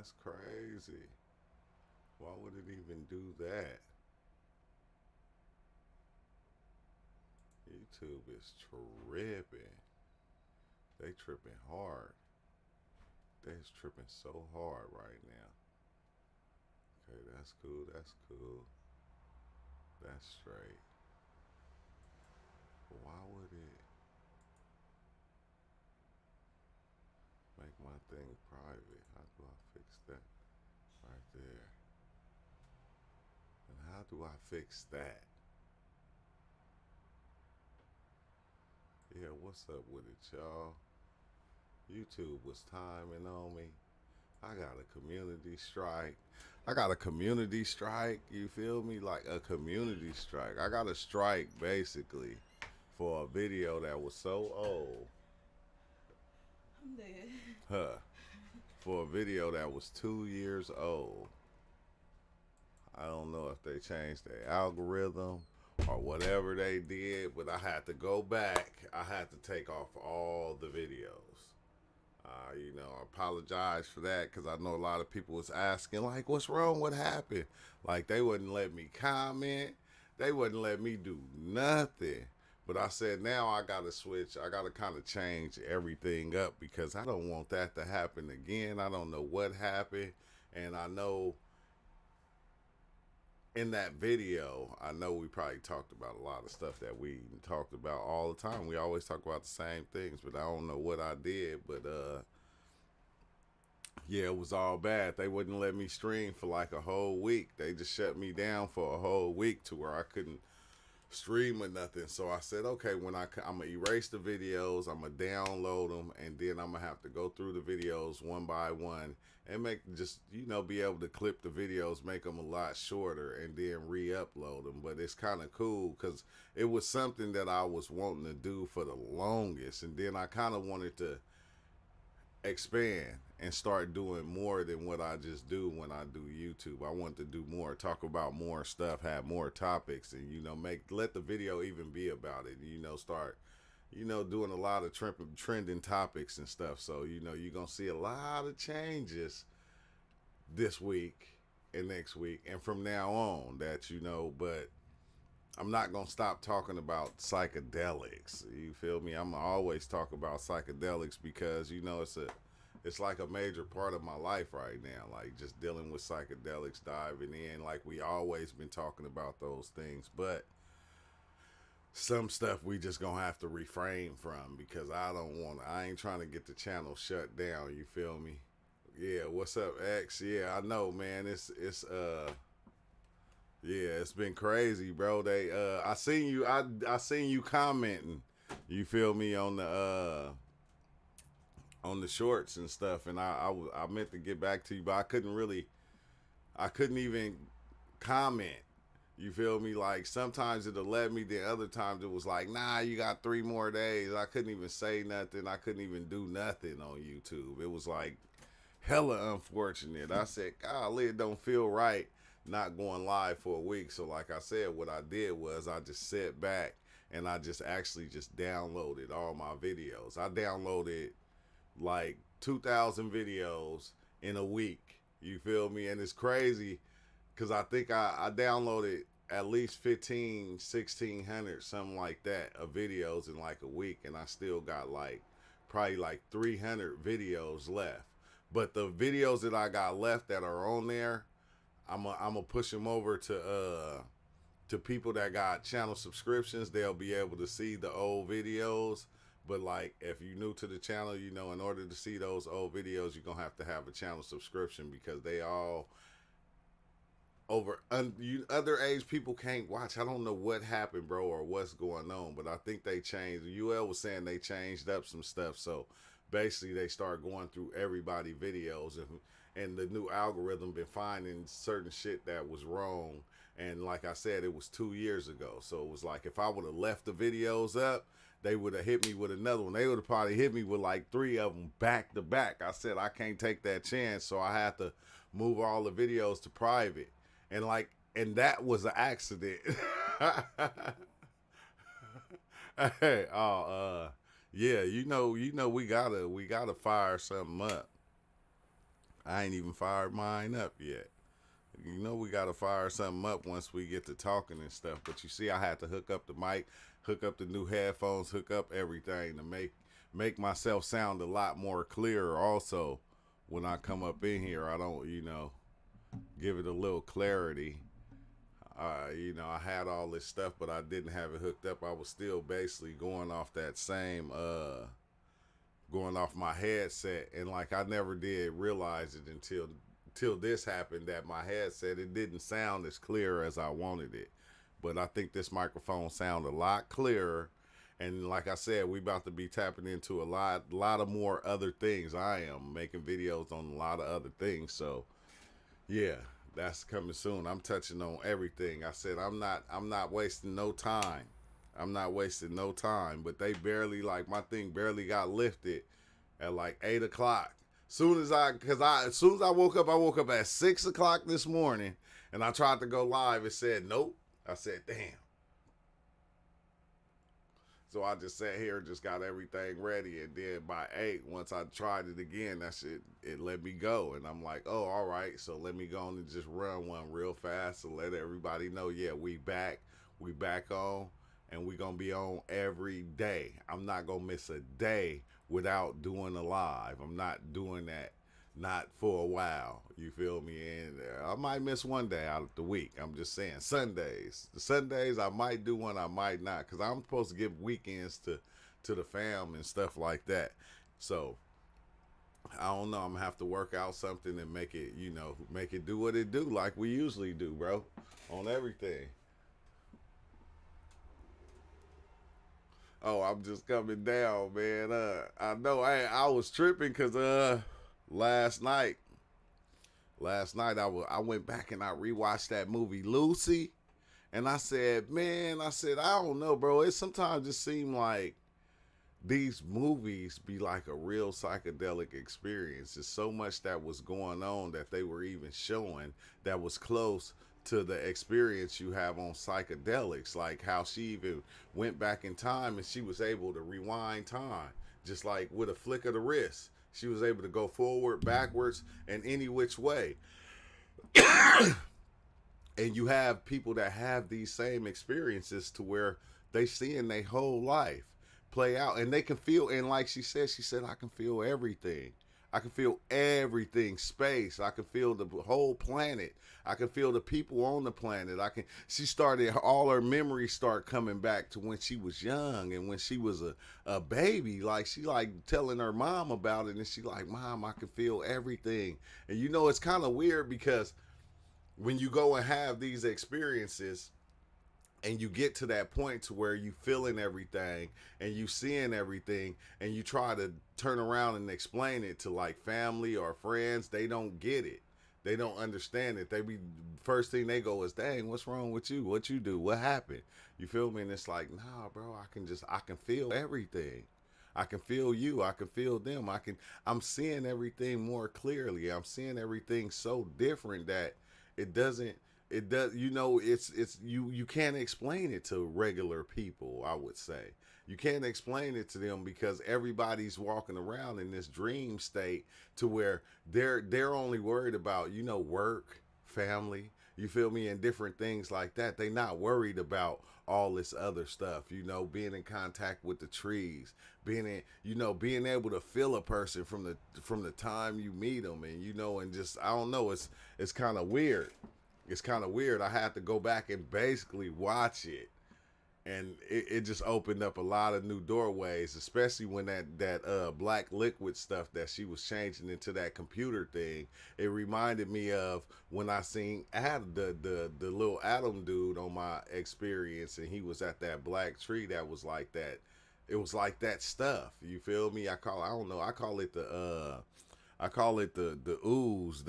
That's crazy. Why would it even do that? YouTube is tripping. They tripping hard. They's tripping so hard right now. Okay, that's cool. That's cool. That's straight. Why would it make my thing private? How do I fix that? Right there. And how do I fix that? Yeah, what's up with it, y'all? YouTube was timing on me. I got a community strike. I got a community strike. You feel me? Like a community strike. I got a strike basically for a video that was so old. I'm dead. Huh. For a video that was 2 years old. I don't know if they changed their algorithm or whatever they did, but I had to go back. I had to take off all the videos. I apologize for that because I know a lot of people was asking, like, what's wrong? What happened? Like, they wouldn't let me comment. They wouldn't let me do nothing. But I said, now I got to switch. I got to kind of change everything up because I don't want that to happen again. I don't know what happened. And I know in that video, I know we probably talked about a lot of stuff that we talked about all the time. We always talk about the same things, but I don't know what I did. But yeah, it was all bad. They wouldn't let me stream for like a whole week. They just shut me down for a whole week to where I couldn't stream or nothing. So I said, okay, I'm gonna erase the videos, I'm gonna download them, and then I'm gonna have to go through the videos one by one and make just be able to clip the videos, make them a lot shorter, and then re-upload them. But it's kind of cool because it was something that I was wanting to do for the longest, and then I kind of wanted to expand and start doing more than what I just do when I do YouTube. I want to do more, talk about more stuff, have more topics, and let the video even be about it. Start doing a lot of trending topics and stuff. So you're gonna see a lot of changes this week and next week and from now on that but I'm not gonna stop talking about psychedelics. You feel me? I'm gonna always talk about psychedelics because it's like a major part of my life right now. Like just dealing with psychedelics, diving in. Like we always been talking about those things, but some stuff we just gonna have to refrain from because I ain't trying to get the channel shut down. You feel me? Yeah. What's up, X? Yeah, I know, man. It's yeah, it's been crazy, bro. I seen you. I seen you commenting. You feel me on the shorts and stuff, and I meant to get back to you, but I couldn't even comment. You feel me? Like sometimes it'll let me, then other times it was like, nah, you got 3 more days. I couldn't even say nothing. I couldn't even do nothing on YouTube. It was like hella unfortunate. I said, golly, it don't feel right not going live for a week. So like I said, what I did was I just sat back and I just actually just downloaded all my videos. I downloaded like 2,000 videos in a week. You feel me? And it's crazy because I think I downloaded at least 15, 1,600, something like that, of videos in like a week. And I still got like probably like 300 videos left. But the videos that I got left that are on there, I'm gonna push them over to people that got channel subscriptions. They'll be able to see the old videos. But like if you're new to the channel, in order to see those old videos, you're gonna have to have a channel subscription because they all other age people can't watch. I don't know what happened, bro, or what's going on, but I think they changed. UL was saying they changed up some stuff, so basically they start going through everybody videos, and the new algorithm been finding certain shit that was wrong. And like I said, it was 2 years ago, so it was like if I would have left the videos up, they would have hit me with another one. They would have probably hit me with like 3 of them back to back. I said I can't take that chance, so I had to move all the videos to private. And that was an accident. Hey, yeah, we gotta fire something up. I ain't even fired mine up yet. You know we gotta fire something up once we get to talking and stuff. But you see, I had to hook up the mic, hook up the new headphones, hook up everything to make myself sound a lot more clearer. Also, when I come up in here, I don't, give it a little clarity. I had all this stuff, but I didn't have it hooked up. I was still basically going off that same, going off my headset, and like I never did realize it until this happened that my headset it didn't sound as clear as I wanted it. But I think this microphone sound a lot clearer. And like I said, we about to be tapping into a lot of more other things. I am making videos on a lot of other things. So yeah, that's coming soon. I'm touching on everything. I said I'm not wasting no time. I'm not wasting no time. But they barely my thing barely got lifted at like 8 o'clock. As soon as I woke up at 6 o'clock this morning, and I tried to go live. It said nope. I said damn. So I just sat here and just got everything ready, and then by 8, once I tried it again, that shit, it let me go. And I'm like, oh, all right, so let me go on and just run one real fast and let everybody know, yeah, we back on, and we gonna be on every day. I'm not gonna miss a day without doing a live. I'm not doing that, not for a while. You feel me? And I might miss one day out of the week. I'm just saying Sundays. The Sundays I might do one, I might not, because I'm supposed to give weekends to the fam and stuff like that. So I don't know. I'm gonna have to work out something and make it, make it do what it do like we usually do, bro, on everything. Oh, I'm just coming down, man. I know I was tripping because last night I went back and I rewatched that movie Lucy, and I said, man, I don't know, bro. It sometimes just seemed like these movies be like a real psychedelic experience. There's so much that was going on that they were even showing that was close to the experience you have on psychedelics, like how she even went back in time and she was able to rewind time just like with a flick of the wrist. She was able to go forward, backwards, and any which way. And you have people that have these same experiences to where they see in their whole life play out, and they can feel, and like she said, I can feel everything. I can feel everything, space. I can feel the whole planet. I can feel the people on the planet. She started, all her memories start coming back to when she was young and when she was a baby. Like she telling her mom about it, and she like, Mom, I can feel everything. And it's kind of weird because when you go and have these experiences, and you get to that point to where you feeling everything and you seeing everything, and you try to turn around and explain it to like family or friends, they don't get it. They don't understand it. First thing they go is, dang, what's wrong with you? What you do? What happened? You feel me? And it's like, nah, bro, I can feel everything. I can feel you. I can feel them. I'm seeing everything more clearly. I'm seeing everything so different that it does, it's you can't explain it to regular people. I would say you can't explain it to them because everybody's walking around in this dream state to where they're only worried about work, family, you feel me, and different things like that. They not worried about all this other stuff, being in contact with the trees, being able to feel a person from the time you meet them, and just, I don't know, it's kind of weird. It's kind of weird. I had to go back and basically watch it, and it just opened up a lot of new doorways, especially when that black liquid stuff that she was changing into that computer thing. It reminded me of when I seen the little Adam dude on my experience, and he was at that black tree that was like that. It was like that stuff. You feel me? I call it the ooze,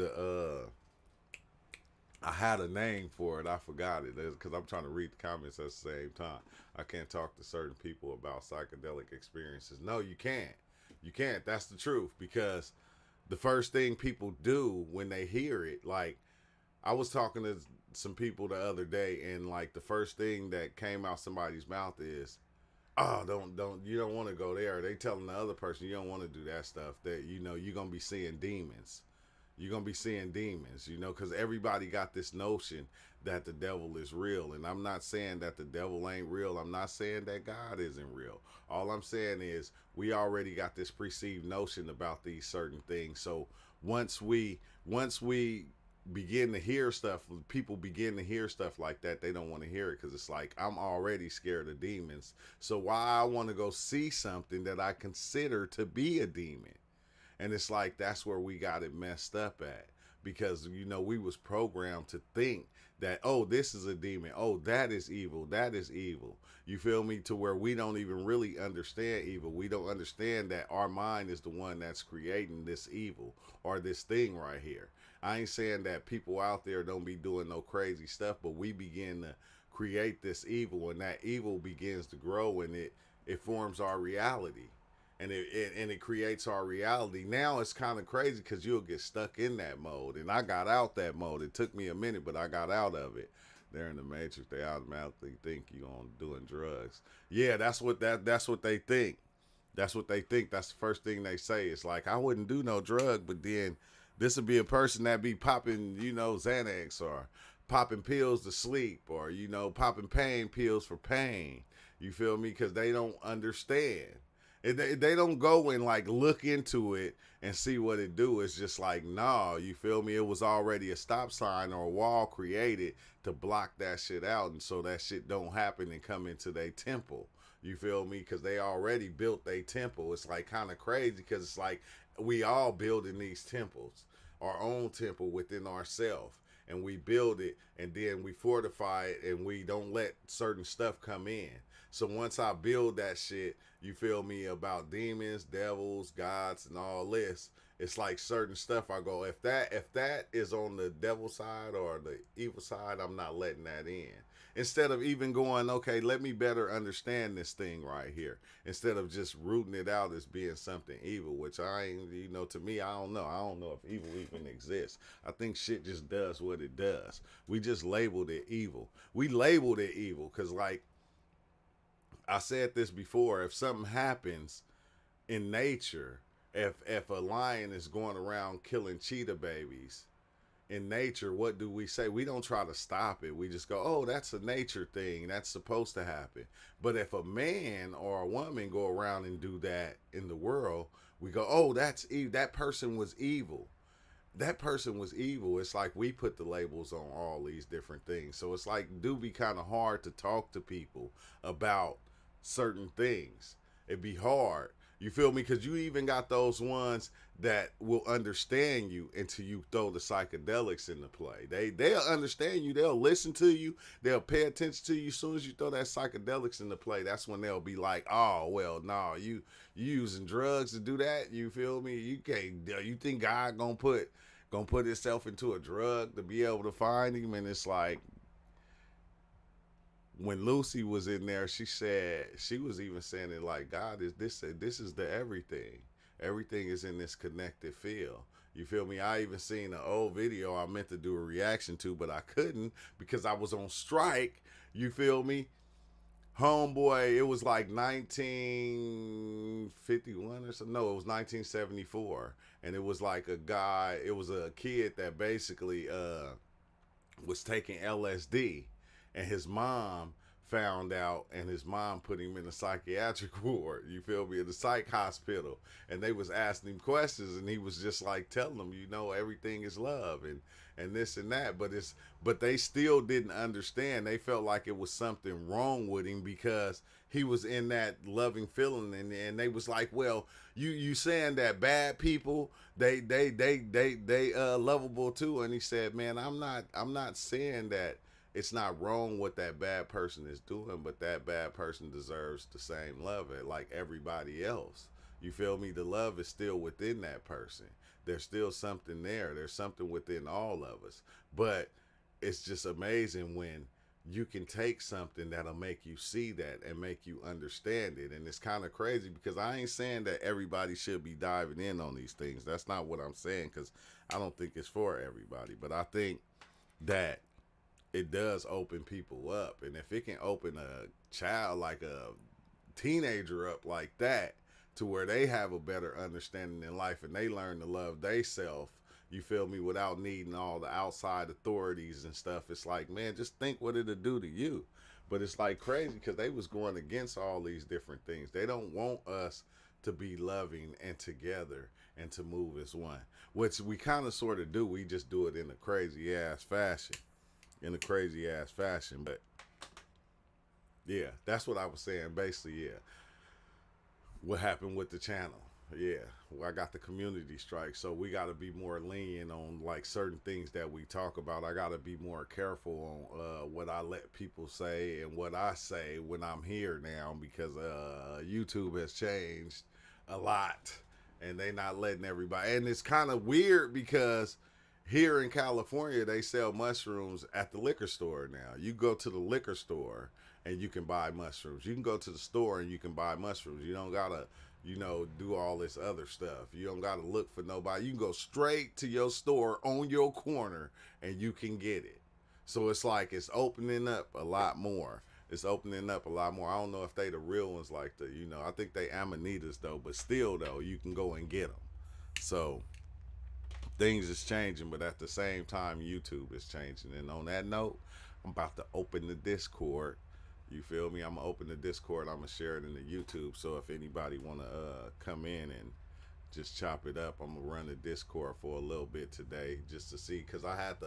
I had a name for it. I forgot it because I'm trying to read the comments at the same time. I can't talk to certain people about psychedelic experiences. No, you can't. You can't. That's the truth, because the first thing people do when they hear it, like I was talking to some people the other day, and like the first thing that came out somebody's mouth is, "Oh, you don't want to go there." They telling the other person, "You don't want to do that stuff. That you're gonna be seeing demons." You're going to be seeing demons, you know, because everybody got this notion that the devil is real. And I'm not saying that the devil ain't real. I'm not saying that God isn't real. All I'm saying is we already got this perceived notion about these certain things. So once we begin to hear stuff, people begin to hear stuff like that, they don't want to hear it because it's like, I'm already scared of demons. So why I want to go see something that I consider to be a demon? And it's like, that's where we got it messed up at, because, you know, we was programmed to think that, oh, this is a demon, oh, that is evil, that is evil. You feel me? To where we don't even really understand evil. We don't understand that our mind is the one that's creating this evil or this thing right here. I ain't saying that people out there don't be doing no crazy stuff, but we begin to create this evil, and that evil begins to grow, and it forms our reality. And it creates our reality. Now it's kind of crazy because you'll get stuck in that mode. And I got out that mode. It took me a minute, but I got out of it. They're in the Matrix. They automatically think you're on doing drugs. Yeah, that's what they think. That's what they think. That's the first thing they say. It's like, I wouldn't do no drug, but then this would be a person that be popping, you know, Xanax, or popping pills to sleep, or, you know, popping pain pills for pain. You feel me? Because they don't understand. They don't go and like look into it and see what it do. It's just like, nah, you feel me? It was already a stop sign or a wall created to block that shit out, and so that shit don't happen and come into their temple. You feel me? Because they already built their temple. It's like kind of crazy because it's like we all building these temples, our own temple within ourselves. And we build it, and then we fortify it, and we don't let certain stuff come in. So once I build that shit, you feel me, about demons, devils, gods, and all this, it's like certain stuff I go, if that is on the devil side or the evil side, I'm not letting that in. Instead of even going, okay, let me better understand this thing right here. Instead of just rooting it out as being something evil, which I ain't, you know, to me, I don't know. I don't know if evil even exists. I think shit just does what it does. We just labeled it evil. We labeled it evil because, like, I said this before, if something happens in nature, if a lion is going around killing cheetah babies in nature, what do we say? We don't try to stop it. We just go, oh, that's a nature thing. That's supposed to happen. But if a man or a woman go around and do that in the world, we go, oh, that's that person was evil. That person was evil. It's like we put the labels on all these different things. So it's like, do be kind of hard to talk to people about certain things. It'd be hard. You feel me? Because you even got those ones that will understand you until you throw the psychedelics into play. They'll understand you. They'll listen to you. They'll pay attention to you. As soon as you throw that psychedelics into play, that's when they'll be like, oh, well, no, you using drugs to do that? You feel me? You can't. You think God gonna put himself into a drug to be able to find him? And it's like, when Lucy was in there, she said, she was even saying it like, God is this is the everything. Everything is in this connected field. You feel me? I even seen an old video I meant to do a reaction to, but I couldn't because I was on strike. You feel me? Homeboy, it was like 1951 or something. No, it was 1974. And it was like a guy, it was a kid that basically was taking LSD. And his mom found out, and his mom put him in a psychiatric ward, you feel me, in the psych hospital. And they was asking him questions, and he was just like telling them, you know, everything is love and this and that. But they still didn't understand. They felt like it was something wrong with him because he was in that loving feeling, and they was like, well, you saying that bad people they lovable too. And he said, man, I'm not saying that it's not wrong what that bad person is doing, but that bad person deserves the same love like everybody else. You feel me? The love is still within that person. There's still something there. There's something within all of us. But it's just amazing when you can take something that'll make you see that and make you understand it. And it's kind of crazy because I ain't saying that everybody should be diving in on these things. That's not what I'm saying, because I don't think it's for everybody. But I think that it does open people up. And if it can open a child, like a teenager, up like that, to where they have a better understanding in life and they learn to love theyself, You feel me? Without needing all the outside authorities and stuff. It's like, man, just think what it'll do to you. But it's like crazy because they was going against all these different things. They don't want us to be loving and together and to move as one, which we kind of sort of do. We just do it in a crazy ass fashion, But yeah, that's what I was saying. Basically, yeah, what happened with the channel? Yeah, well, I got the community strike, so we got to be more lenient on like certain things that we talk about. I got to be more careful on what I let people say and what I say when I'm here now, because YouTube has changed a lot, and they not letting everybody. And it's kind of weird because here in California they sell mushrooms at the liquor store now. You go to the liquor store and you can buy mushrooms. You can go to the store and you can buy mushrooms. You don't gotta, do all this other stuff. You don't gotta look for nobody. You can go straight to your store on your corner and you can get it. So it's like it's opening up a lot more. I don't know if they the real ones like I think they Amanitas though, but still though, you can go and get them. So things is changing, but at the same time, YouTube is changing. And on that note, I'm about to open the Discord. You feel me? I'm gonna open the Discord. I'm gonna share it in the YouTube. So if anybody wanna come in and just chop it up, I'm gonna run the Discord for a little bit today just to see, cause I had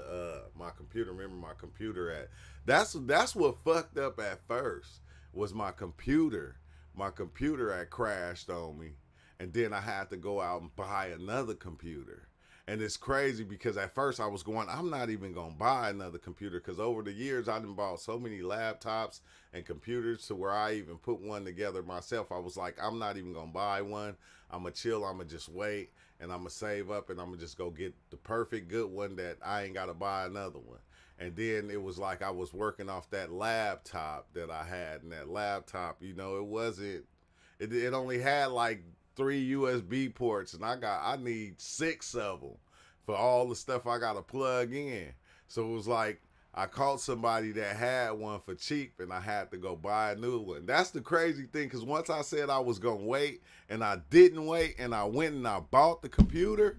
my computer. Remember my computer that's what fucked up at first was my computer. My computer had crashed on me, and then I had to go out and buy another computer. And it's crazy because at first I was going, I'm not even going to buy another computer, because over the years I done bought so many laptops and computers to where I even put one together myself. I was like, I'm not even going to buy one. I'm going to chill. I'm going to just wait, and I'm going to save up, and I'm going to just go get the perfect good one that I ain't got to buy another one. And then it was like I was working off that laptop that I had, and that laptop, it only had like 3 USB ports, and I need 6 of them for all the stuff I gotta plug in. So it was like I caught somebody that had one for cheap, and I had to go buy a new one. That's the crazy thing, because once I said I was gonna wait, and I didn't wait, and I went and I bought the computer,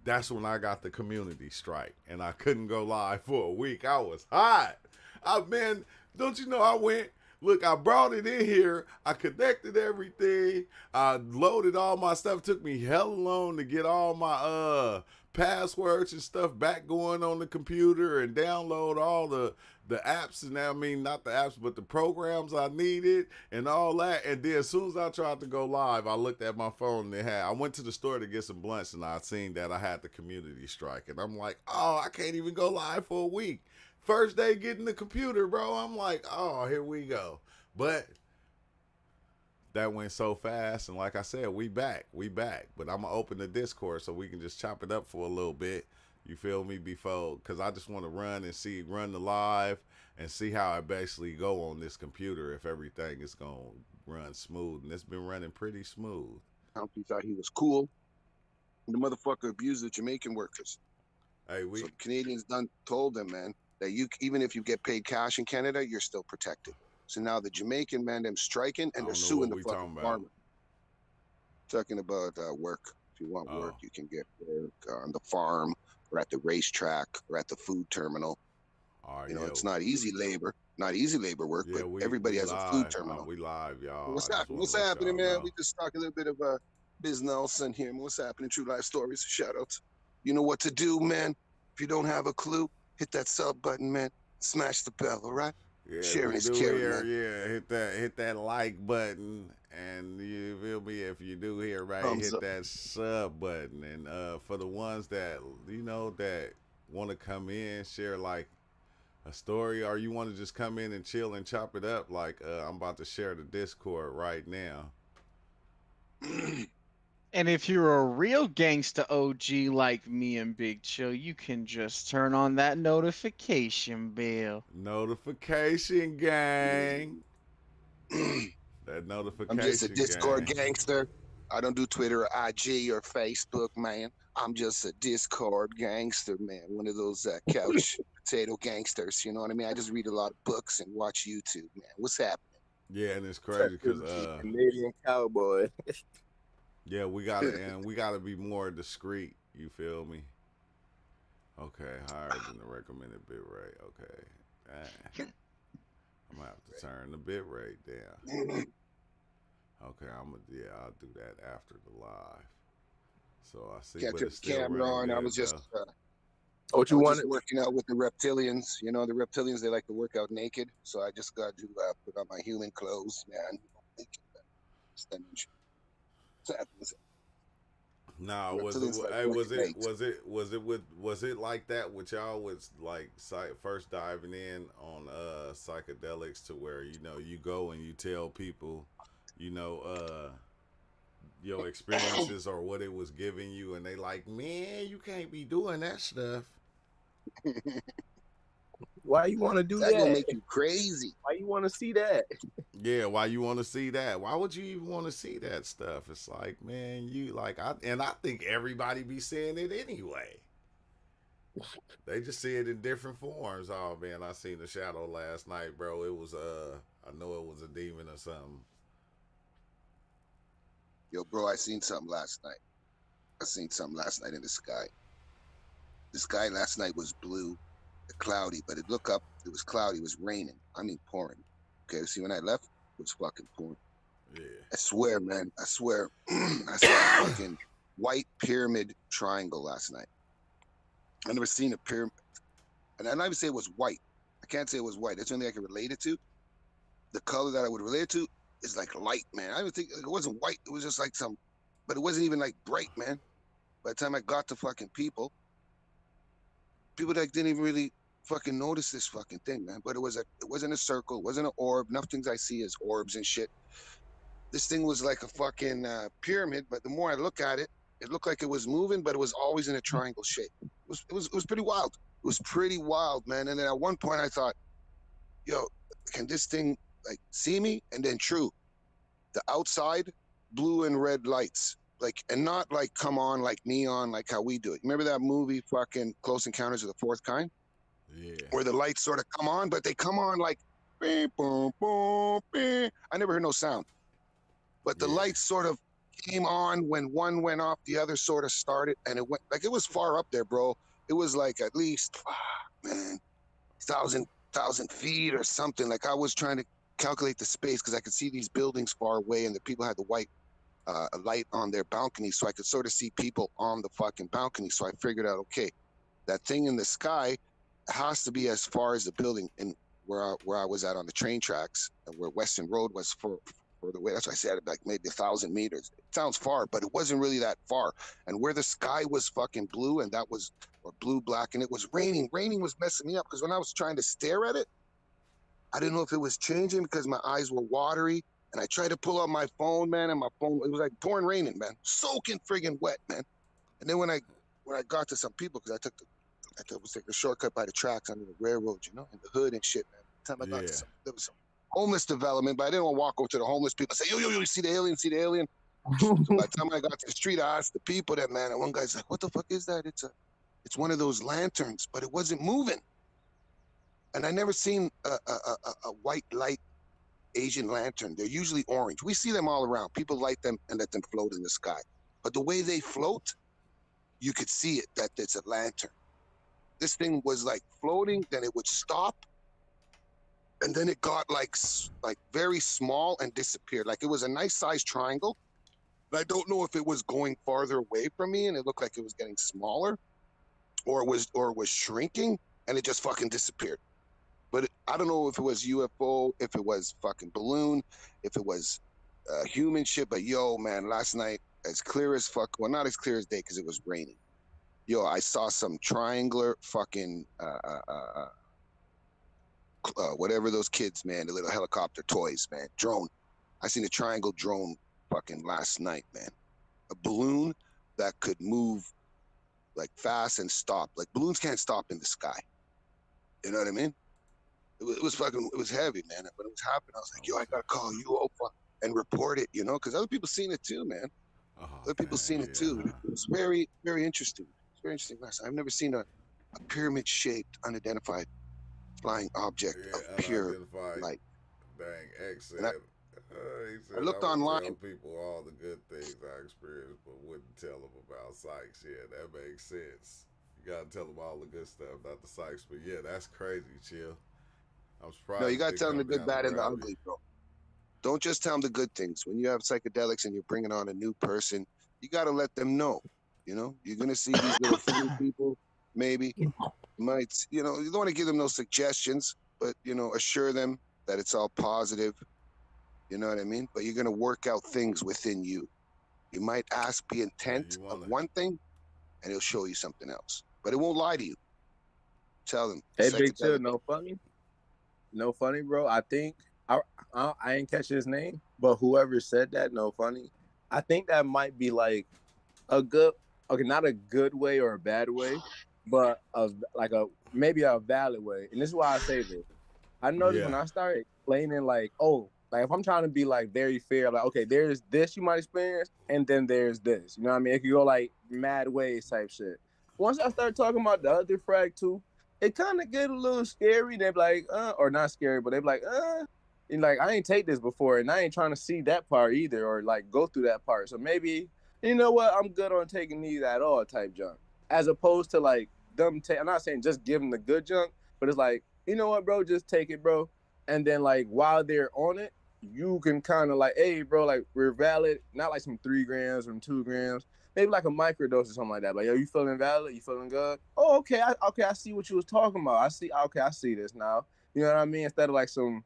that's when I got the community strike, and I couldn't go live for a week. I was hot. Man, don't you know I went. Look, I brought it in here. I connected everything. I loaded all my stuff. It took me hell long to get all my passwords and stuff back going on the computer and download all the apps, and not the apps, but the programs I needed and all that. And then as soon as I tried to go live, I looked at my phone and I went to the store to get some blunts, and I seen that I had the community strike. And I'm like, oh, I can't even go live for a week. First day getting the computer, bro. I'm like, oh, here we go. But that went so fast, and like I said, we back. But I'm gonna open the Discord so we can just chop it up for a little bit. You feel me? Because I just want to run the live and see how it basically go on this computer, if everything is gonna run smooth. And it's been running pretty smooth. He thought he was cool. The motherfucker abused the Jamaican workers. Hey, so the Canadians told them, man, that even if you get paid cash in Canada, you're still protected. So now the Jamaican man, them striking, and they're suing the fucking farmer. Talking about work. If you want work, you can get work on the farm, or at the racetrack, or at the food terminal. It's not easy labor. Not easy labor work, but everybody has a food terminal. We live, y'all. What's happening, man? We just talk a little bit of Biz Nelson here. What's happening? True Life Stories. Shout outs. You know what to do, man. If you don't have a clue, hit that sub button, man. Smash the bell, all right? Yeah, sharing is caring, man. Yeah, hit that like button, and you feel me? If you do hear right, hit that sub button. And for the ones that that want to come in, share like a story, or you want to just come in and chill and chop it up, like I'm about to share the Discord right now. And if you're a real gangsta OG like me and Big Chill, you can just turn on that notification bell. Notification gang. That notification. I'm just a Discord gangster. I don't do Twitter or IG or Facebook, man. I'm just a Discord gangster, man. One of those couch potato gangsters. You know what I mean? I just read a lot of books and watch YouTube, man. What's happening? Yeah, and it's crazy because Canadian cowboy. Yeah, we gotta be more discreet. You feel me? Okay, higher than the recommended bit rate. Okay. Dang. I'm gonna have to turn the bit rate down. Okay, I'll do that after the live. So I see, Can't but turn it's the still camera running on. I good was just though. What I you was wanted? just working out with the reptilians. You know, the reptilians, they like to work out naked. So I just got to put on my human clothes, man. Nah, Reptilians like was working it naked. was it like that with y'all with like first diving in on psychedelics to where you go and you tell people you know your experiences or what it was giving you and they like, man, you can't be doing that stuff. Why you want to do That's gonna that? make you crazy. Why you want to see that? Yeah, why you want to see that? Why would you even want to see that stuff? It's like, man, you like I think everybody be seeing it anyway. They just see it in different forms. Oh man, I seen the shadow last night, bro. It was I know it was a demon or something. Yo, bro, I seen something last night. I seen something last night in the sky. The sky last night was blue, cloudy, but it looked up, it was cloudy, it was raining. I mean pouring. Okay, see when I left, it was fucking pouring. Yeah. I swear, man. I swear. I saw a fucking white pyramid triangle last night. I never seen a pyramid. And I not even say it was white. I can't say it was white. That's the only thing I can relate it to. The color that I would relate it to is like light, man. I even think like, it wasn't white. It was just like some, but it wasn't even like bright, man. By the time I got to fucking people like didn't even really fucking notice this fucking thing, man. But it wasn't a circle. It wasn't an orb. Enough things I see as orbs and shit. This thing was like a fucking pyramid, but the more I look at it, it looked like it was moving, but it was always in a triangle shape. It was pretty wild. It was pretty wild, man. And then at one point I thought, yo, can this thing like see me? And then true, the outside blue and red lights, like, and not like come on like neon, like how we do it. Remember that movie, fucking Close Encounters of the Fourth Kind? Yeah. Where the lights sort of come on, but they come on like, boom, boom, boom. I never heard no sound. But the lights sort of came on when one went off, the other sort of started, and it went like it was far up there, bro. It was like at least, man, thousand feet or something. Like I was trying to calculate the space because I could see these buildings far away, and the people had the white light on their balcony, so I could sort of see people on the fucking balcony. So I figured out, okay, that thing in the sky has to be as far as the building and where I was at on the train tracks, and where Western Road was further away. That's why I said like maybe 1,000 meters. It sounds far, but it wasn't really that far. And where the sky was fucking blue, and that was or blue black, and it was raining. Raining was messing me up because when I was trying to stare at it, I didn't know if it was changing because my eyes were watery. And I tried to pull out my phone, man, and my phone, it was like pouring raining, man, soaking friggin' wet, man. And then when I got to some people, because I was taking a shortcut by the tracks under the railroad, you know, in the hood and shit, man. By the time I got to there was some homeless development, but I didn't want to walk over to the homeless people and say, yo, you see the alien, see the alien. So by the time I got to the street, I asked the people that, man, and one guy's like, what the fuck is that? It's one of those lanterns, but it wasn't moving. And I never seen a white light Asian lantern. They're usually orange. We see them all around. People light them and let them float in the sky. But the way they float, you could see it, that it's a lantern. This thing was like floating, then it would stop, and then it got like very small and disappeared. Like it was a nice sized triangle, but I don't know if it was going farther away from me and it looked like it was getting smaller, or it was shrinking and it just fucking disappeared. But I don't know if it was UFO, if it was fucking balloon, if it was human shit. But yo, man, last night, as clear as fuck, well, not as clear as day because it was raining. Yo, I saw some triangular fucking whatever those kids, man, the little helicopter toys, man, drone. I seen a triangle drone fucking last night, man. A balloon that could move like fast and stop. Like balloons can't stop in the sky. You know what I mean? It was heavy, man. When it was happening, I was like, yo, I gotta call UOFA and report it, you know, because other people seen it too, man. Other people seen it too. It was very, very interesting. It's very interesting. I've never seen a pyramid-shaped, unidentified flying object of pure light. Dang, X said, he said, I looked would online. tell people all the good things I experienced, but wouldn't tell them about psychs. Yeah, that makes sense. You gotta tell them all the good stuff, not the psychs. But yeah, that's crazy, chill. I'm surprised. No, you gotta they tell them the come good, down bad, to and the Raleigh. ugly, bro. Don't just tell them the good things. When you have psychedelics and you're bringing on a new person, you gotta let them know. You know, you're gonna see these little funny people. Maybe you might, you know, you don't want to give them no suggestions, but you know, assure them that it's all positive. You know what I mean? But you're gonna work out things within you. You might ask the intent you of wanna- one thing, and it'll show you something else. But it won't lie to you. Tell them. Hey, Big Chill, psychedelic- no funny, bro. I think I ain't catch his name, but whoever said that, no funny. I think that might be like a good, okay, not a good way or a bad way, but maybe a valid way. And this is why I say this. I noticed when I start explaining, like, oh, like if I'm trying to be like very fair, like, okay, there's this you might experience, and then there's this. You know what I mean? It could go like mad ways type shit. Once I start talking about the other frag too, it kind of get a little scary. They're like, or not scary, but they're like, and like I ain't take this before, and I ain't trying to see that part either, or like go through that part. So maybe, you know what, I'm good on taking these at all type junk, as opposed to like them. I'm not saying just give them the good junk, but it's like, you know what, bro, just take it, bro. And then like while they're on it, you can kind of like, hey, bro, like we're valid, not like some 3 grams from 2 grams. Maybe like a microdose or something like that. Like, yo, you feeling valid? You feeling good? Oh, okay. I see what you was talking about. I see this now. You know what I mean? Instead of like some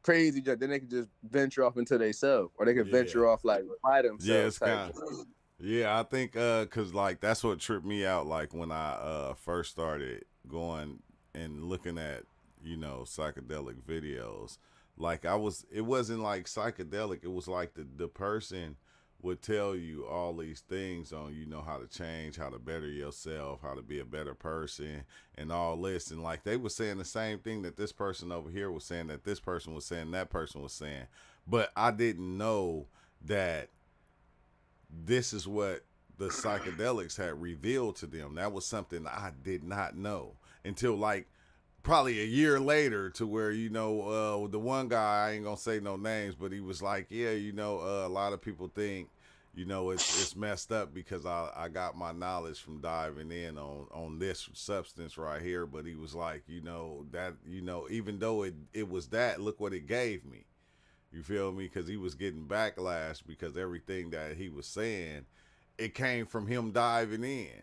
crazy junk, then they can just venture off into themselves, or they can venture off like by themselves. Yeah, it's kind of. Yeah, I think cause like that's what tripped me out. Like when I first started going and looking at, you know, psychedelic videos. Like it wasn't like psychedelic. It was like the person would tell you all these things on, you know, how to change, how to better yourself, how to be a better person, and all this. And like they were saying the same thing that this person over here was saying, that this person was saying, that person was saying. But I didn't know that this is what the psychedelics had revealed to them. That was something I did not know until like probably a year later, to where, you know, the one guy, I ain't gonna say no names, but he was like, yeah, you know, a lot of people think, you know, it's messed up because I got my knowledge from diving in on this substance right here. But he was like, you know, that, you know, even though it was that, look what it gave me. You feel me? Because he was getting backlash because everything that he was saying, it came from him diving in.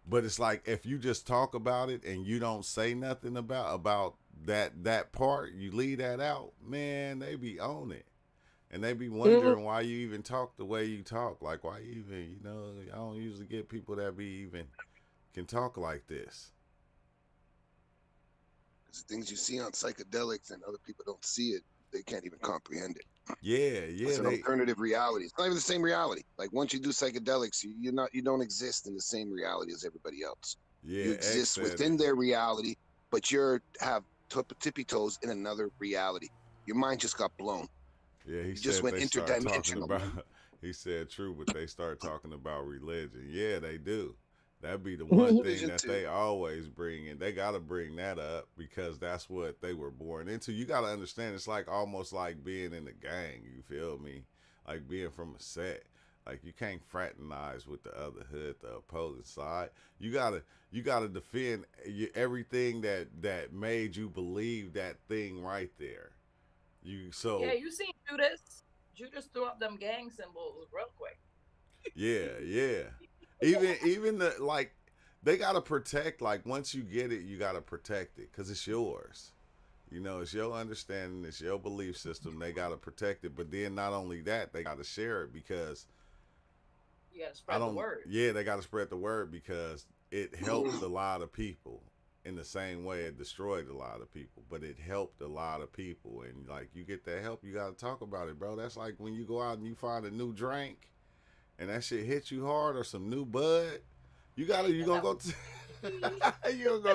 But it's like, if you just talk about it and you don't say nothing about that part, you leave that out, man, they be on it. And they be wondering why you even talk the way you talk. Like, why you even, you know, I don't usually get people that can talk like this. Because the things you see on psychedelics and other people don't see it, they can't even comprehend it. Yeah. It's an alternative reality. It's not even the same reality. Like once you do psychedelics, you don't exist in the same reality as everybody else. Yeah, you exist within their reality, but you have tippy toes in another reality. Your mind just got blown. Yeah, he just went interdimensional. He said true, but they start talking about religion. Yeah, they do. That'd be the one thing that they always bring in. They got to bring that up because that's what they were born into. You got to understand, it's like almost like being in a gang, you feel me? Like being from a set. Like you can't fraternize with the other hood, the opposing side. You gotta defend everything that made you believe that thing right there. Yeah, you seen Judas. Judas threw up them gang symbols real quick. Yeah. Even the, like, they gotta protect, like once you get it, you gotta protect it because it's yours. You know, it's your understanding, it's your belief system. They gotta protect it, but then not only that, they gotta share it because you gotta spread the word. Yeah, they gotta spread the word because it helped a lot of people. In the same way it destroyed a lot of people, but it helped a lot of people. And like, you get that help, you gotta talk about it, bro. That's like when you go out and you find a new drink and that shit hits you hard, or some new bud, you gonna go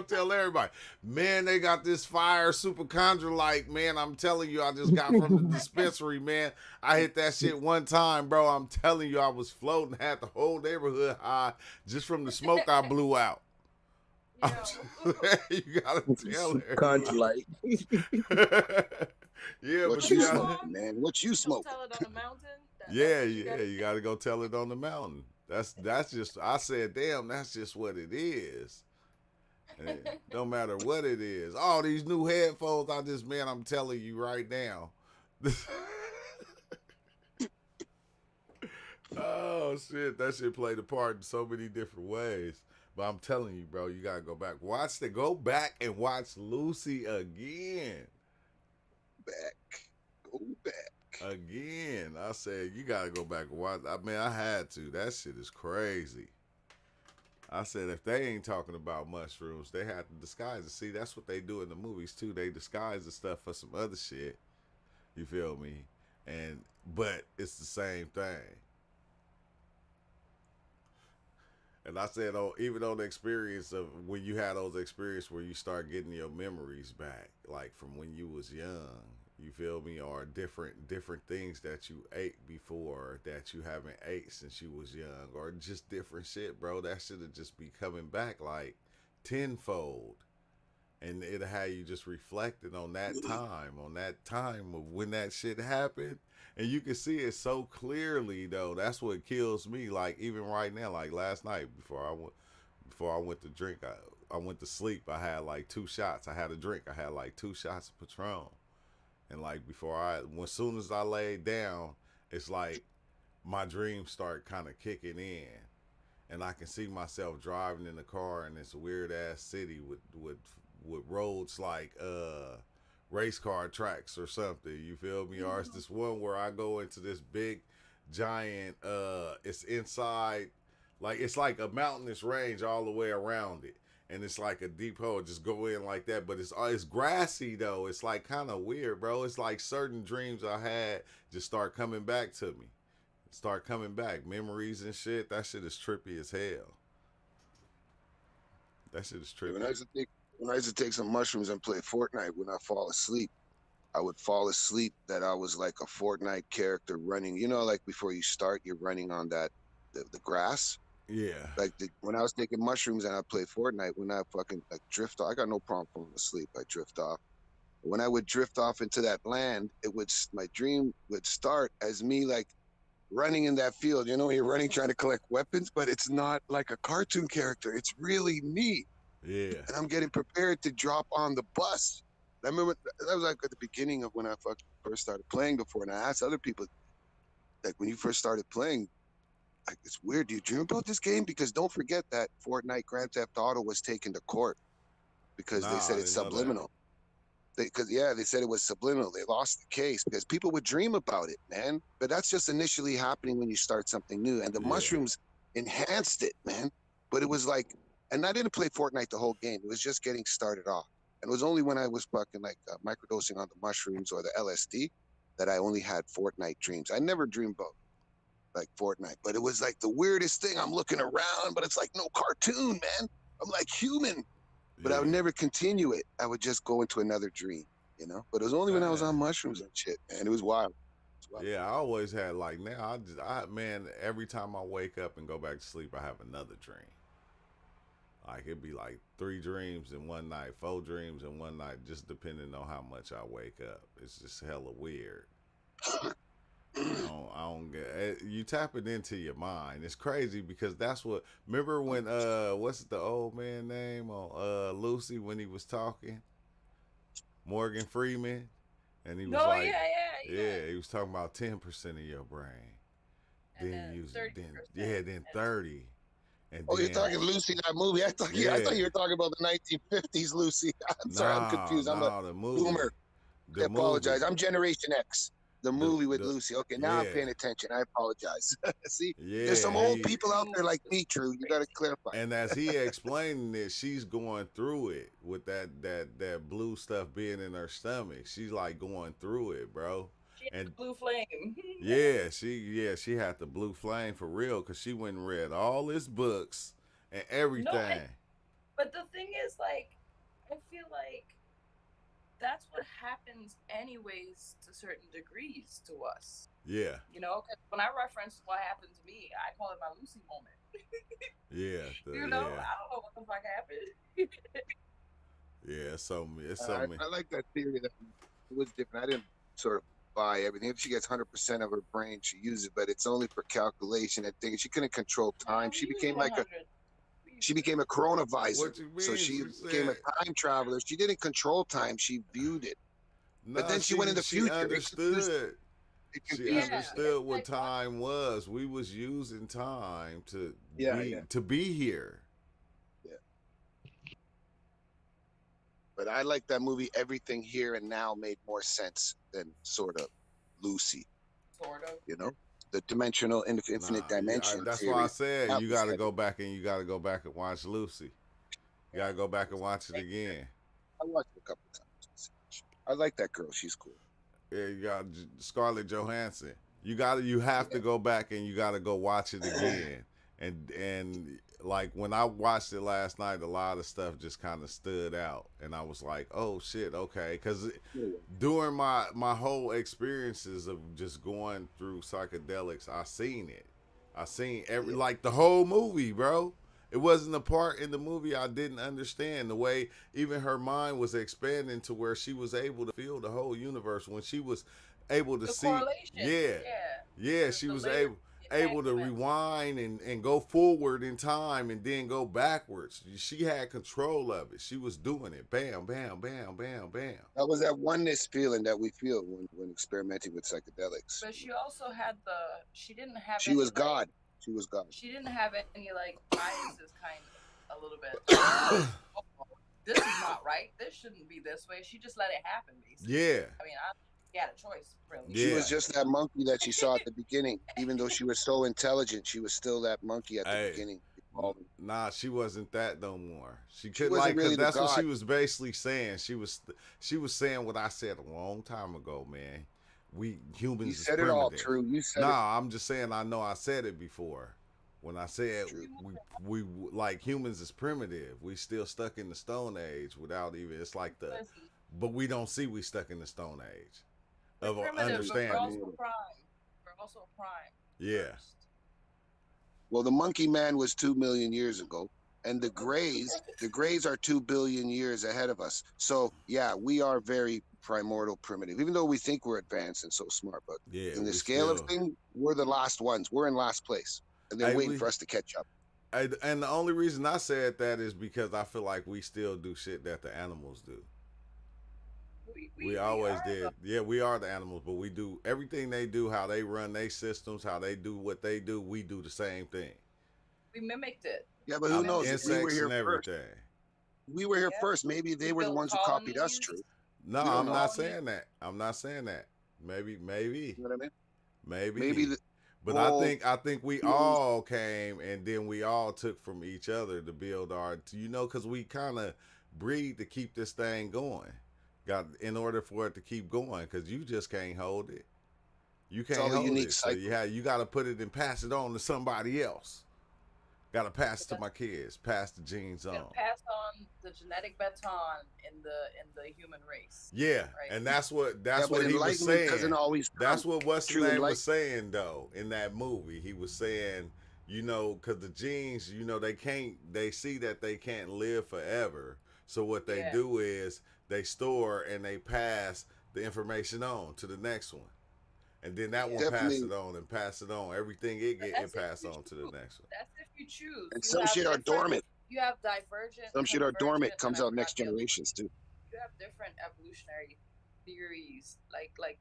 tell everybody, man, they got this fire super chondrolite, man. I'm telling you, I just got from the dispensary, man. I hit that shit one time, bro. I'm telling you, I was floating, had the whole neighborhood high just from the smoke I blew out. You gotta tell her. Chondrolite. Yeah, what but you smoke, man? What you smoke? Tell it on the mountain. Yeah, you gotta go tell it on the mountain. That's just. I said, damn, that's just what it is. And no matter what it is, all these new headphones. I'm telling you right now. Oh shit, that shit played a part in so many different ways. But I'm telling you, bro, you gotta go back. Go back and watch Lucy again. Go back. Again. I said you gotta go back and watch. I mean, I had to. That shit is crazy. I said if they ain't talking about mushrooms, they have to disguise it. See, that's what they do in the movies too. They disguise the stuff for some other shit. You feel me? But it's the same thing. And I said, even on the experience of when you had those experiences where you start getting your memories back, like from when you was young, you feel me, or different things that you ate before that you haven't ate since you was young, or just different shit, bro. That should have just be coming back like tenfold, and it had you just reflecting on that time of when that shit happened. And you can see it so clearly, though. That's what kills me. Like even right now, like last night before I went to drink, I went to sleep. I had like 2 shots. I had a drink. I had like 2 shots of Patron. And like as soon as I laid down, it's like my dreams start kind of kicking in, and I can see myself driving in the car in this weird ass city with roads like race car tracks or something, you feel me? Or it's this one where I go into this big giant it's inside, like it's like a mountainous range all the way around it, and it's like a deep hole, just go in like that, but it's grassy though. It's like kind of weird, bro. It's like certain dreams I had just start coming back to me, memories and shit. That shit is trippy as hell. That shit is trippy. When I used to take some mushrooms and play Fortnite, when I fall asleep, I would fall asleep that I was like a Fortnite character running. You know, like before you start, you're running on the grass. Yeah. Like when I was taking mushrooms and I played Fortnite, when I fucking like drift off, I got no problem falling asleep. I drift off. When I would drift off into that land, my dream would start as me like running in that field. You know, you're running trying to collect weapons, but it's not like a cartoon character. It's really me. Yeah. And I'm getting prepared to drop on the bus. I remember that was like at the beginning of when I first started playing before. And I asked other people, like, when you first started playing, like, it's weird. Do you dream about this game? Because don't forget that Fortnite Grand Theft Auto was taken to court because they said it's subliminal. They said it was subliminal. They lost the case because people would dream about it, man. But that's just initially happening when you start something new. And the mushrooms enhanced it, man. But it was like, and I didn't play Fortnite the whole game. It was just getting started off. And it was only when I was fucking like microdosing on the mushrooms or the LSD that I only had Fortnite dreams. I never dreamed about like Fortnite, but it was like the weirdest thing. I'm looking around, but it's like no cartoon, man. I'm like human, but I would never continue it. I would just go into another dream, you know? But it was only when I was on mushrooms and shit, man. It was wild. Yeah, I always had like now. Man, every time I wake up and go back to sleep, I have another dream. Like it'd be like 3 dreams in one night, 4 dreams in one night, just depending on how much I wake up. It's just hella weird. I don't get it. You tap it into your mind. It's crazy because that's what. Remember when what's the old man name on Lucy when he was talking? Morgan Freeman, and he was he was talking about 10% of your brain. And then use 30%. Then 30. And you're talking Lucy, that movie. I thought you were talking about the 1950s Lucy. I'm sorry, I'm confused. I'm a boomer. I apologize. I'm Generation X. The movie with Lucy. Okay, now I'm paying attention. I apologize. See, there's some old people out there like me, True. You got to clarify. And as he explaining it, she's going through it with that blue stuff being in her stomach. She's like going through it, bro. She had the blue flame. she had the blue flame for real because she went and read all his books and everything. But the thing is, like, I feel like that's what happens anyways to certain degrees to us. Yeah. You know, because when I reference what happened to me, I call it my Lucy moment. I don't know what the fuck happened. It's so I like that theory that it was different. I didn't sort of buy everything. If she gets 100% of her brain, she uses it, but it's only for calculation and things. She couldn't control time. She became like a chronovisor. What you mean? So she became a time traveler. She didn't control time. She viewed it. Nah, But then she went in the future. She understood. She Yeah, understood what like, time was. We was using time to Yeah, to be here. But I like that movie. Everything Here and Now made more sense than sort of Lucy. Sort of. You know, the dimensional infinite dimension. That's theory. why I said That you was got to heavy. go back and watch Lucy. You got to go back and watch it again. I watched it a couple times. I like that girl. She's cool. Yeah, you got Scarlett Johansson. You have to go back and you got to go watch it again. And like when I watched it last night, a lot of stuff just kind of stood out, and I was like, "Oh shit, okay." Because during my whole experiences of just going through psychedelics, I seen it. I seen like the whole movie, bro. It wasn't a part in the movie I didn't understand. The way even her mind was expanding to where she was able to feel the whole universe when she was able to see. Yeah, she was able to rewind and go forward in time and then go backwards. She had control of it. She was doing it. Bam, bam, bam, bam, bam. That was that oneness feeling that we feel when experimenting with psychedelics. But she also had she didn't have. She was God. She was God. She didn't have any like biases, kind of, a little bit. This is not right. This shouldn't be this way. She just let it happen, basically. Yeah. I mean, she had a choice, really. Yeah. She was just that monkey that she saw at the beginning. Even though she was so intelligent, she was still that monkey at the beginning. Nah, she wasn't that no more. She She could wasn't like, really cause that's the what she God. was basically saying. She was saying what I said a long time ago, man. We humans You is said it primitive. all true. You said it. Nah, I'm just saying I know I said it before. When I said True. we like humans is primitive. We still stuck in the Stone Age without even. It's like but we don't see we stuck in the Stone Age of understanding. We're also prime. Yeah. First. Well, the monkey man was 2 million years ago, and the Greys are 2 billion years ahead of us. So yeah, we are very primordial primitive, even though we think we're advanced and so smart. But Yeah, in the scale of things, we're the last ones. We're in last place, and they're waiting for us to catch up. And the only reason I said that is because I feel like we still do shit that the animals do. We always did. Yeah, we are the animals, but we do everything they do, how they run their systems, how they do what they do. We do the same thing. We mimicked it. Yeah, but who knows? Insects We were here and everything. first. We were here first. Maybe they were the ones who copied us. True. No, I'm not saying that. I'm not saying that. Maybe. You know what I mean? Maybe. But I think we all came and then we all took from each other to build our, because we kind of breed to keep this thing going. In order for it to keep going, because you just can't hold it. You can't hold it. So you got to put it and pass it on to somebody else. Got to pass it to my kids. Pass the genes on. Pass on the genetic baton in the human race. Yeah, right? And that's what he was saying. That's what what's his name was saying though in that movie. He was saying, because the genes, they see that they can't live forever. So what they do is they store and they pass the information on to the next one. And then that one pass it on and pass it on. Everything it pass on to the next one. That's if you choose. And some shit are dormant. You have divergent. Some shit are dormant. Comes out next generations too. You have different evolutionary theories. Like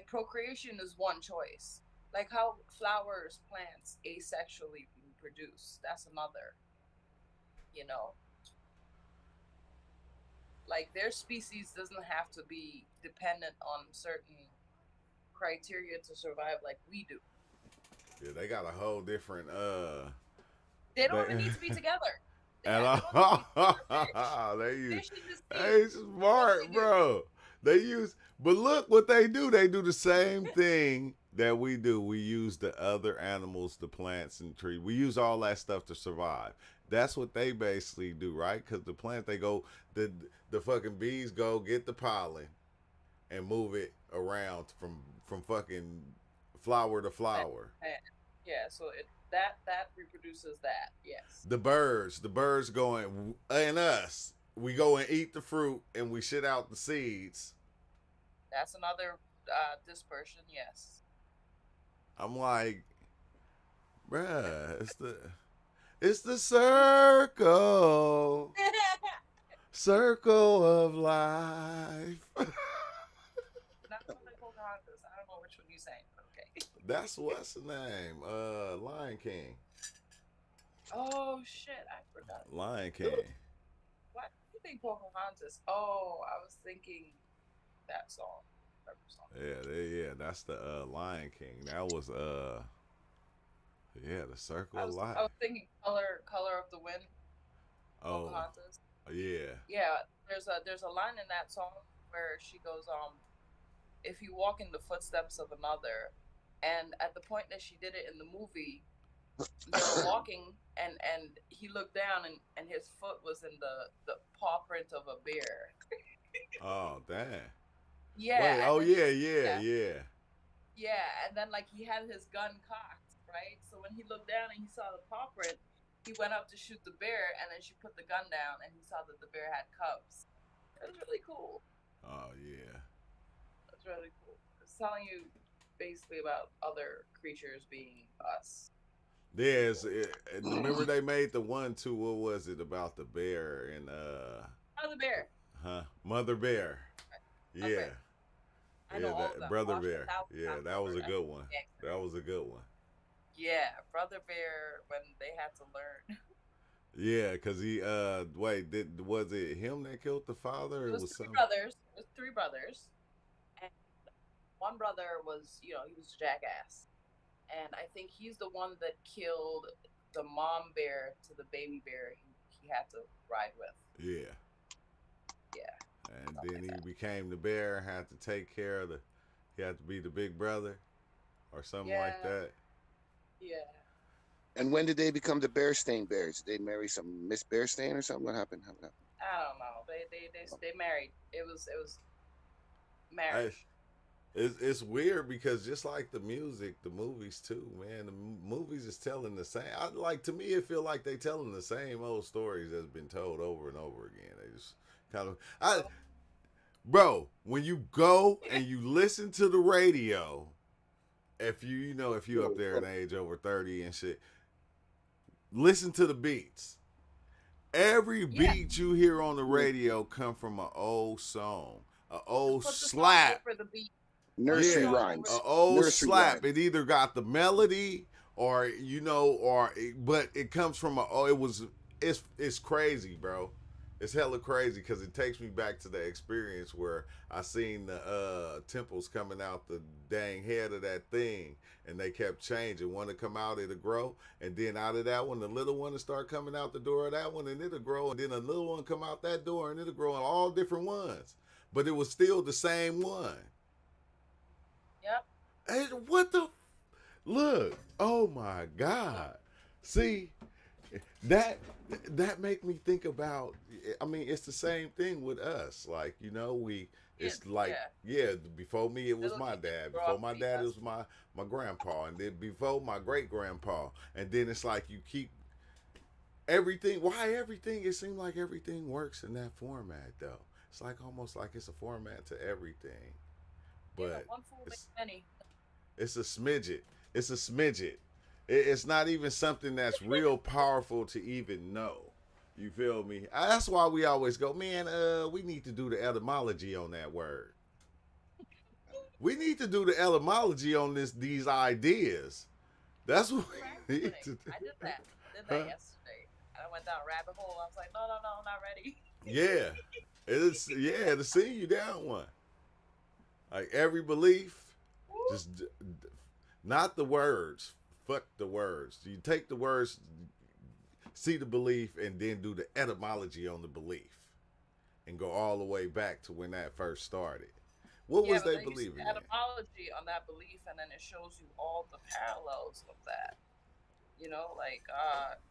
procreation is one choice. Like how flowers, plants asexually reproduce. That's another. Like their species doesn't have to be dependent on certain criteria to survive like we do. Yeah, they got a whole different They don't even need to be together. They smart, bro. But look what they do. They do the same thing that we do. We use the other animals, the plants and trees. We use all that stuff to survive. That's what they basically do, right? Because the plants, they go, the fucking bees go get the pollen and move it around from fucking flower to flower. Yeah, so that reproduces that. Yes. The birds going, and us, we go and eat the fruit and we shit out the seeds. That's another dispersion, yes. I'm like, bruh, it's the circle, circle of life. Not like Pocahontas. I don't know which one you saying, but okay. That's what's the name? Lion King. Oh shit, I forgot. Lion King. Why do you think Pocahontas? Oh, I was thinking that song. Yeah, that's the Lion King. That was yeah, the Circle of Life. I was thinking Color of the Wind. Oh, Pocahontas. yeah. Yeah, there's a line in that song where she goes, if you walk in the footsteps of another, and at the point that she did it in the movie, they were walking and he looked down and his foot was in the paw print of a bear. Oh, damn. Yeah. Wait, oh yeah. Yeah, and then like he had his gun cocked, right? So when he looked down and he saw the paw print, he went up to shoot the bear, and then she put the gun down, and he saw that the bear had cubs. It was really cool. Oh yeah. That's really cool. It's telling you basically about other creatures being us. Yes, remember they made the one too. What was it about the bear and Mother Bear. Mother Bear. Yeah. Okay. I know all that Brother Bear. Yeah, that was a good one. Yeah. That was a good one. Yeah, Brother Bear when they had to learn. Yeah, cause he was it him that killed the father? It was three brothers. It was three brothers, and one brother was he was a jackass, and I think he's the one that killed the mom bear to the baby bear he had to ride with. Yeah. Yeah. And then he became the bear, had to take care of he had to be the big brother or something like that. Yeah. And when did they become the Bearstain Bears? Did they marry some Miss Bearstain or something? What happened? I don't know. They married. It was marriage. It's weird because just like the music, the movies too, man. The movies is telling the same. To me, it feel like they telling the same old stories that's been told over and over again. They just kind of, bro. When you go and you listen to the radio, if you up there in age over 30 and shit, listen to the beats. Every beat you hear on the radio come from an old song, an old slap. For the beat. Nursery rhymes. An old Nursery slap. rhymes. It either got the melody but it comes from it's crazy, bro. It's hella crazy because it takes me back to the experience where I seen the temples coming out the dang head of that thing, and they kept changing. One to come out, it'll grow, and then out of that one, the little one will start coming out the door of that one, and it'll grow, and then a little one come out that door, and it'll grow in all different ones. But it was still the same one. Yep. Hey, what the? Look! Oh my God! See, that make me think about. I mean, it's the same thing with us. Like before me it was my dad. Before my dad it was my grandpa, and then before my great grandpa, and then it's like you keep everything. Why everything? It seems like everything works in that format, though. It's like almost like it's a format to everything. But one fool makes many. It's a smidget. It's a smidget. It's not even something that's real powerful to even know. You feel me? That's why we always go, man, we need to do the etymology on that word. We need to do the etymology on these ideas. That's what we need to do. I did that yesterday. I went down a rabbit hole. I was like, no, I'm not ready. Yeah. To see you down one. Like every belief, just not the words. Fuck the words. You take the words, see the belief, and then do the etymology on the belief, and go all the way back to when that first started. What was they believing? Etymology on that belief, and then it shows you all the parallels of that.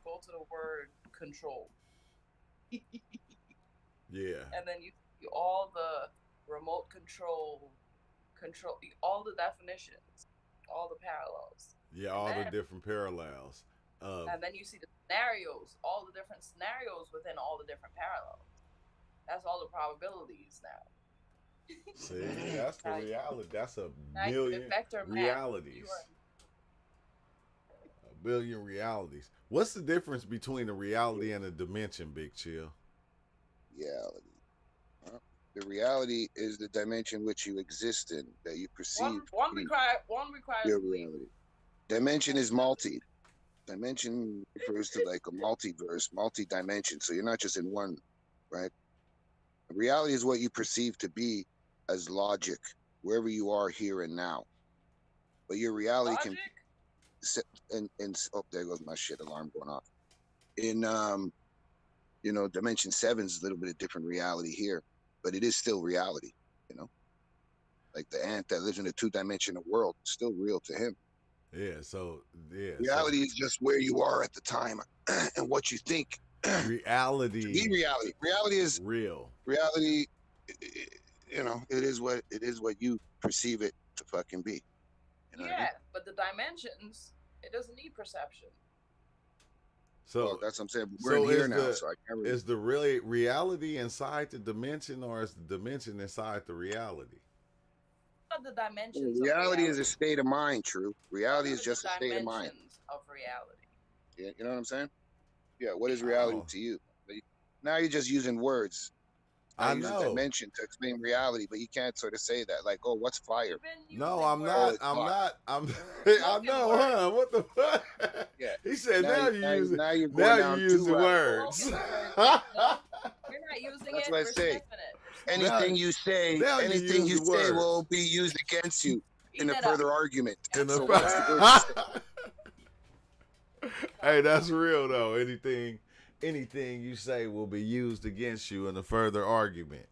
Go to the word control. Yeah. And then you see all the remote control, all the definitions, all the parallels. Yeah, all the different parallels. And then you see the scenarios, all the different scenarios within all the different parallels. That's all the probabilities now. See, that's the reality. That's a Now you million vector map. realities. You are- A billion realities. What's the difference between a reality and a dimension, Big Chill? Reality. The reality is the dimension which you exist in, that you perceive. One requires your belief. reality. Dimension is multi. Dimension refers to like a multiverse, multi-dimension. So you're not just in one, right? Reality is what you perceive to be as logic, wherever you are here and now. But your reality Logic? can, oh, there goes my shit alarm going off. In Dimension 7 is a little bit of different reality here, but it is still reality, like the ant that lives in a two-dimensional world, it's still real to him. Yeah, so reality is just where you are at the time and what you think. Reality. To be reality. Reality is real. Reality, it is what you perceive it to fucking be. Yeah, I mean? But the dimensions, it doesn't need perception. So that's what I'm saying. We're in here now, so I can't really... Is the really reality inside the dimension, or is the dimension inside the reality? The dimensions. Reality is a state of mind. True. Reality is just a state of mind. Of reality. Yeah, you know what I'm saying? Yeah. What is reality to you? Now you're just using words. I know dimension to explain reality, but you can't sort of say that. Like, oh, what's fire? No, I'm not. I know, huh? What the fuck? Yeah. He said now you're using words. You're not using That's it. what I say. Anything you say will be used against you in a further argument. Hey, that's real though. Anything you say will be used against you in a further argument.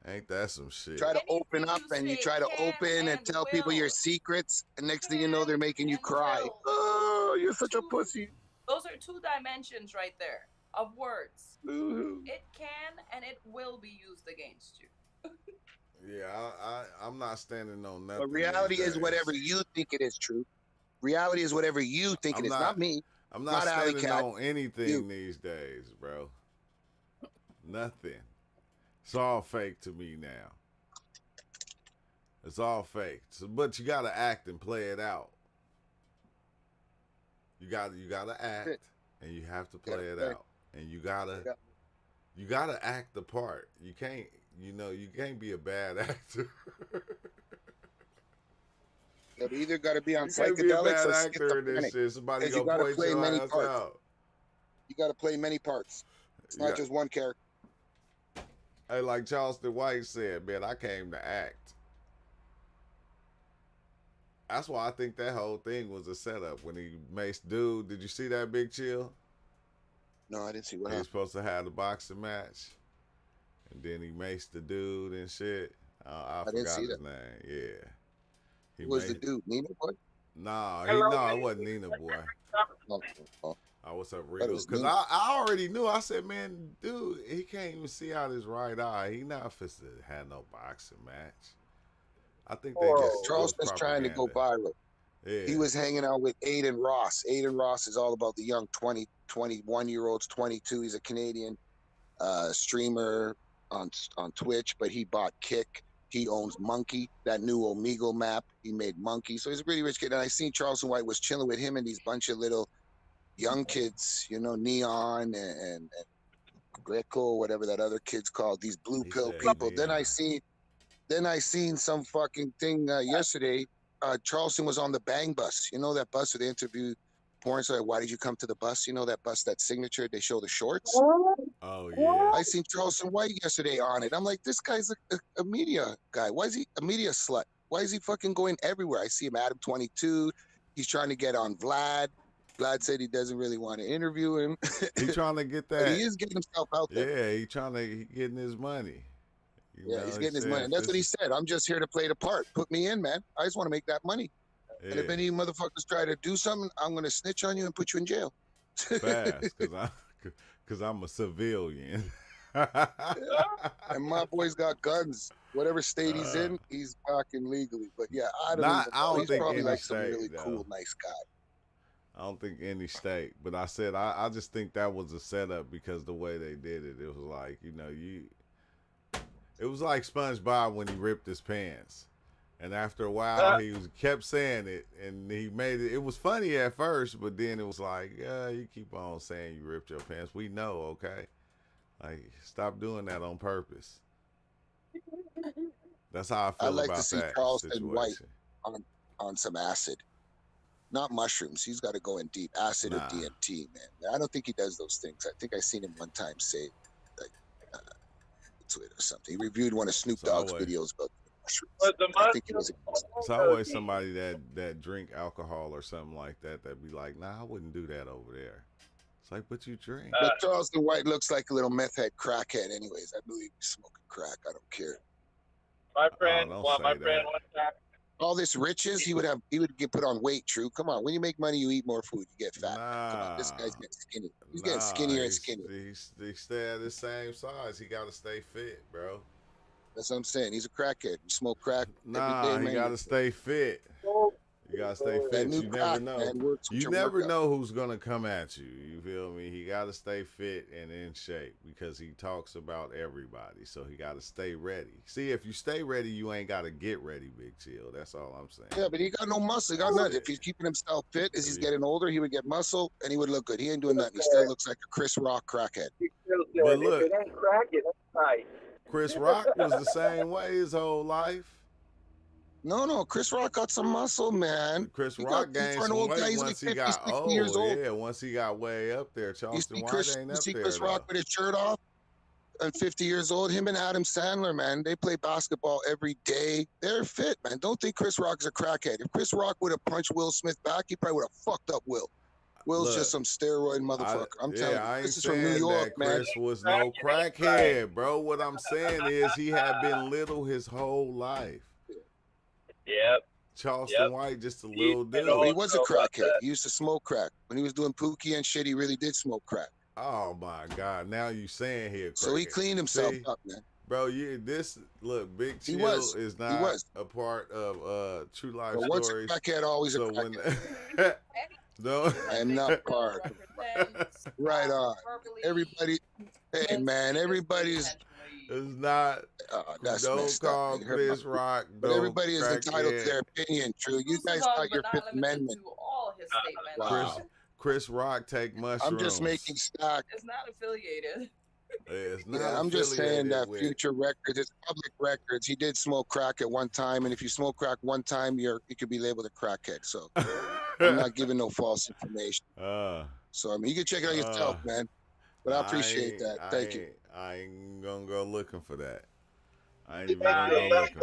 Ain't that some shit? Try to open up and you try to open and tell people your secrets, and next thing you know, they're making you cry. Oh, you're such a pussy. Those are two dimensions right there of words. It can and it will be used against you. Yeah, I'm not standing on nothing. But reality is whatever you think it is, true. Reality is whatever you think it is, not me. I'm not standing on anything these days, bro. Nothing. It's all fake to me now. It's all fake. But you gotta act and play it out. You gotta act and you have to play it out. And you gotta act the part. You can't be a bad actor. You either got to be on psychedelics or schizophrenic. Somebody you got to play many parts. Out. You got to play many parts. It's not just one character. Hey, like Charleston White said, man, I came to act. That's why I think that whole thing was a setup when he maced dude. Did you see that, Big Chill? No, I didn't see what he happened. was supposed to have the boxing match, and then he maced the dude and shit. I forgot his name. Yeah. Who was the dude? Nina Boy? Nah, it wasn't Nina Boy. What's up, Regal? Because I already knew. I said, man, dude, he can't even see out his right eye. He not fit to have no boxing match. I think they just Charleston's trying to go viral. Yeah. He was hanging out with Aiden Ross. Aiden Ross is all about the young 20, 21-year-olds, 22. He's a Canadian streamer on Twitch, but he bought Kick. He owns Monkey, that new Omegle map. He made Monkey. So he's a really rich kid. And I seen Charleston White was chilling with him and these bunch of little young kids, Neon and Greco, whatever that other kid's called, these blue pill people. Then I seen some fucking thing yesterday. Charleston was on the Bang bus. You know that bus where they interviewed porn star? Why did you come to the bus? You know that bus, that signature, they show the shorts? Oh, yeah. I seen Charleston White yesterday on it. I'm like, this guy's a media guy. Why is he a media slut? Why is he fucking going everywhere? I see him, Adam 22. He's trying to get on Vlad. Vlad said he doesn't really want to interview him. He's trying to get that. But he is getting himself out there. Yeah, he's trying to getting his money. He's getting his money. And that's what he said. I'm just here to play the part. Put me in, man. I just want to make that money. Yeah. And if any motherfuckers try to do something, I'm going to snitch on you and put you in jail. Fast, because I'm a civilian. And my boy's got guns. Whatever state he's in, he's fucking legally. But yeah, I don't he's probably like some really cool, nice guy. I don't think any state, but I said I just think that was a setup because the way they did it, it was like, It was like SpongeBob when he ripped his pants. And after a while, he kept saying it, and he made it. It was funny at first, but then it was like, yeah, you keep on saying you ripped your pants. We know, okay? Like, stop doing that on purpose. That's how I feel I'd like about to see that Charleston situation. White on some acid, not mushrooms. He's got to go in deep. Acid or Nah. DMT, man. I don't think he does those things. I think I seen him one time say, like, Twitter or something. He reviewed one of Snoop Dogg's videos about mushrooms. I think he was. It's always somebody that drink alcohol or something like that be like, nah, I wouldn't do that over there. It's like, but you drink. But Charleston White looks like a little meth head crackhead. Anyways, I believe he's smoking crack. I don't care. My friend, don't well, say my that. friend one time. All this riches, he would get put on weight. True, come on. When you make money, you eat more food. You get fat. Come on, this guy's getting skinny. He's getting skinnier and skinnier. He stay at the same size. He got to stay fit, bro. That's what I'm saying. He's a crackhead. You smoke crack Nah, every day, man. he got to stay fit. You gotta stay That fit. new You crack, never know. man, works with You your never workout. know who's gonna come at you. You feel me? He gotta stay fit and in shape because he talks about everybody. So he gotta stay ready. See, if you stay ready, you ain't gotta get ready, Big Chill. That's all I'm saying. Yeah, but he got no muscle. He got nothing. If he's keeping himself fit as he's getting older, he would get muscle and he would look good. He ain't doing nothing. He still looks like a Chris Rock crackhead. But look, If it ain't cracking, that's right. Chris Rock was the same way his whole life. No, Chris Rock got some muscle, man. Chris He Rock got- he's gained for an some old guy, weight he's once like he got 50, 60 years old. old. Yeah, once he got way up there. You Charleston see White Chris, ain't you up see there. Chris Rock though. with his shirt off and 50 years old. Him and Adam Sandler, man, they play basketball every day. They're fit, man. Don't think Chris Rock's a crackhead. If Chris Rock would have punched Will Smith back, he probably would have fucked up Will. Will's Look, just some steroid motherfucker. I'm telling you, I ain't Chris is from New saying York, that man. Chris was no crackhead, bro. What I'm saying is he had been little his whole life. Yep. Charleston Yep. White, just a He- little and dude. all- He was a know about crackhead. that. He used to smoke crack. When he was doing Pookie and shit, he really did smoke crack. Oh my God! Now you saying he a crackhead. So he cleaned himself See? up, man. Bro, look, Big He Chill was. is He not was. a part of True Life But once a Stories. crackhead, always a So crackhead. no, I am not part. Right on. Everybody, hey man, everybody's. it's not. That's Don't messed call up. man. Chris Rock. But no everybody is entitled to crackhead. their opinion. True, you guys got your Fifth Amendment. To all his statements. Wow. Chris Rock take mushrooms. I'm just making stock. It's not affiliated. It's not Yeah, I'm just saying that affiliated with- future records, it's public records. He did smoke crack at one time, and if you smoke crack one time, you could be labeled a crackhead. So I'm not giving no false information. So I mean, you can check it out yourself, man. But I appreciate that. Thank you. I ain't gonna go looking for that. I ain't even gonna go looking for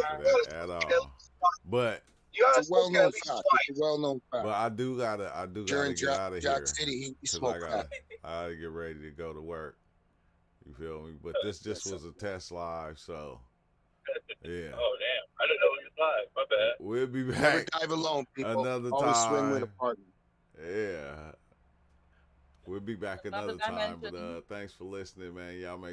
that at all. But It's a well-known fact. It's a well-known fact. I do gotta During get out of Jack here. City, he 'cause smoked crack. I gotta get ready to go to work. You feel me? But this just was a test live, so yeah. Oh damn! I didn't know he was live. My bad. We'll be Never back dive alone, people. another Always swing with a time. partner. Yeah. We'll be back Another another time. But dimension. thanks for listening, man. Y'all make